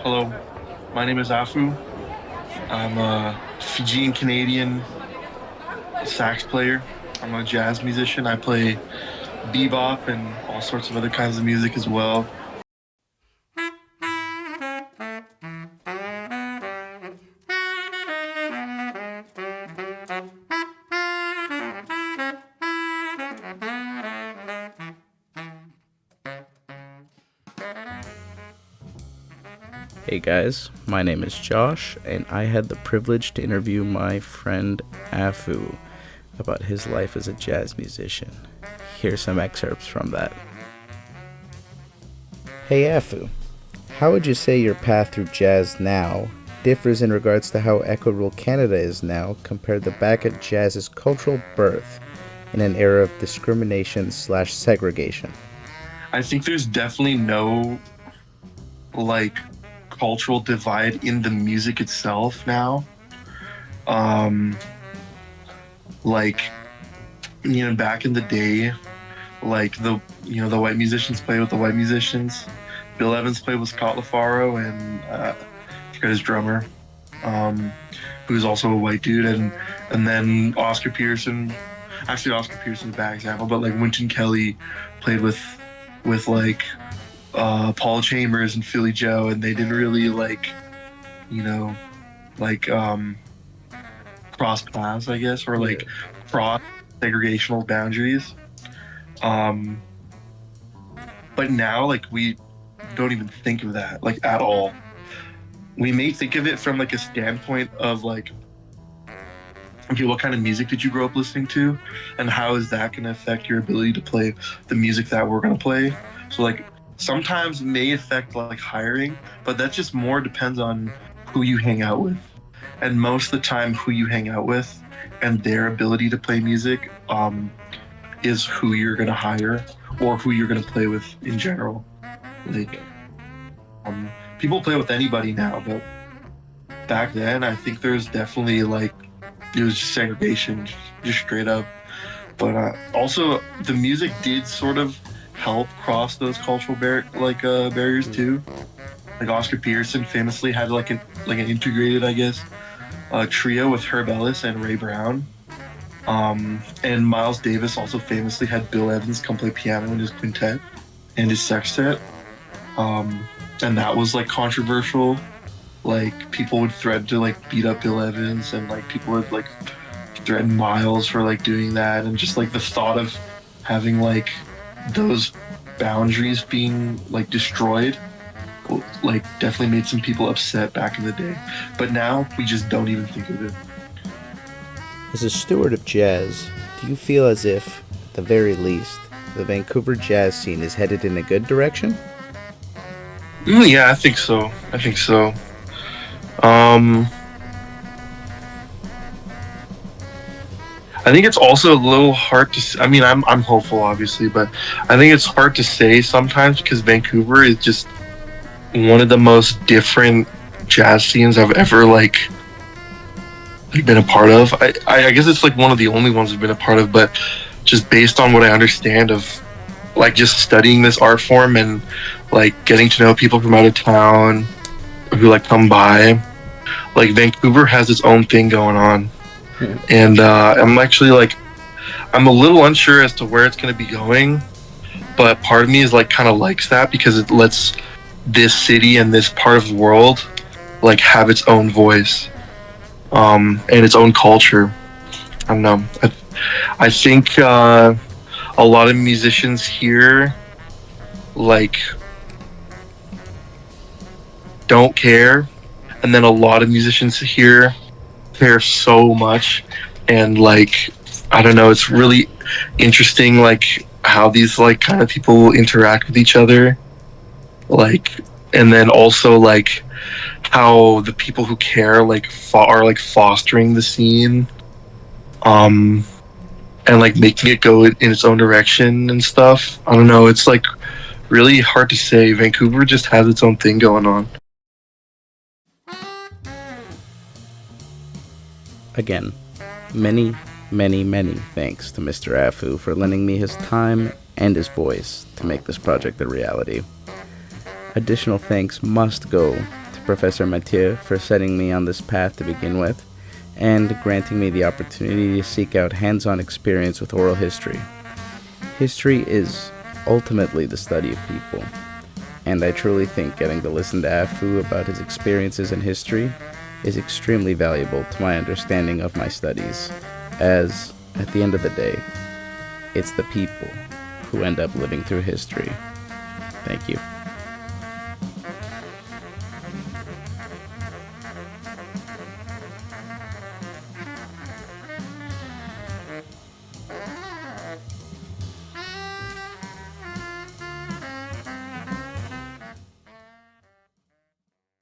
Hello, my name is Afu. I'm a Fijian Canadian sax player. I'm a jazz musician. I play bebop and all sorts of other kinds of music as well. Hey guys, my name is Josh, and I had the privilege to interview my friend Afu about his life as a jazz musician. Here's some excerpts from that. Hey Afu, how would you say your path through jazz now differs in regards to how equitable Canada is now compared to back at jazz's cultural birth in an era of discrimination/segregation? I think there's definitely no like cultural divide in the music itself now. Um, like back in the day, like the white musicians play with the white musicians. Bill Evans played with Scott LaFaro and I forgot his drummer, um, who's also a white dude, and then Oscar Pearson. Actually, Oscar Pearson's a bad example, but like Wynton Kelly played with like Paul Chambers and Philly Joe, and they didn't really you know like cross paths, I guess, or like cross segregational boundaries. Um, but now, like, we don't even think of that, like, at all. We may think of it from like a standpoint of like, okay, what kind of music did you grow up listening to, and how is that going to affect your ability to play the music that we're going to play? So like, sometimes it may affect like hiring, but that just more depends on who you hang out with, and most of the time, who you hang out with and their ability to play music is who you're going to hire or who you're going to play with in general. Like, people play with anybody now, but back then, I think there's definitely like it was just segregation, just straight up. But also, the music did sort of help cross those cultural barriers too. Like Oscar Pearson famously had like an integrated, I guess, trio with Herb Ellis and Ray Brown. And Miles Davis also famously had Bill Evans come play piano in his quintet and his sextet. And that was like controversial. Like people would threaten to like beat up Bill Evans, and like people would like threaten Miles for like doing that, and just like the thought of having like those boundaries being like destroyed like definitely made some people upset back in the day. But now we just don't even think of it. As a steward of jazz, do you feel as if, at the very least, the Vancouver jazz scene is headed in a good direction? Yeah, I think so. I think so. Um, I think it's also a little hard to. I mean, I'm hopeful, obviously, but I think it's hard to say sometimes because Vancouver is just one of the most different jazz scenes I've ever like been a part of. I guess it's like one of the only ones I've been a part of, but just based on what I understand of like just studying this art form and like getting to know people from out of town who like come by, like Vancouver has its own thing going on. And I'm actually like I'm a little unsure as to where it's going to be going, but part of me is like kind of likes that because it lets this city and this part of the world like have its own voice, and its own culture. I don't know. I think a lot of musicians here like don't care, and then a lot of musicians here care so much, and like I don't know, it's really interesting like how these like kind of people interact with each other, like, and then also like how the people who care like are like fostering the scene, um and like making it go in its own direction and stuff. I don't know, it's like really hard to say. Vancouver just has its own thing going on. Again, many thanks to Mr. Afu for lending me his time and his voice to make this project a reality. Additional thanks must go to Professor Mathieu for setting me on this path to begin with, and granting me the opportunity to seek out hands-on experience with oral history. History is ultimately the study of people, and I truly think getting to listen to Afu about his experiences in history is extremely valuable to my understanding of my studies, as, at the end of the day, it's the people who end up living through history. Thank you.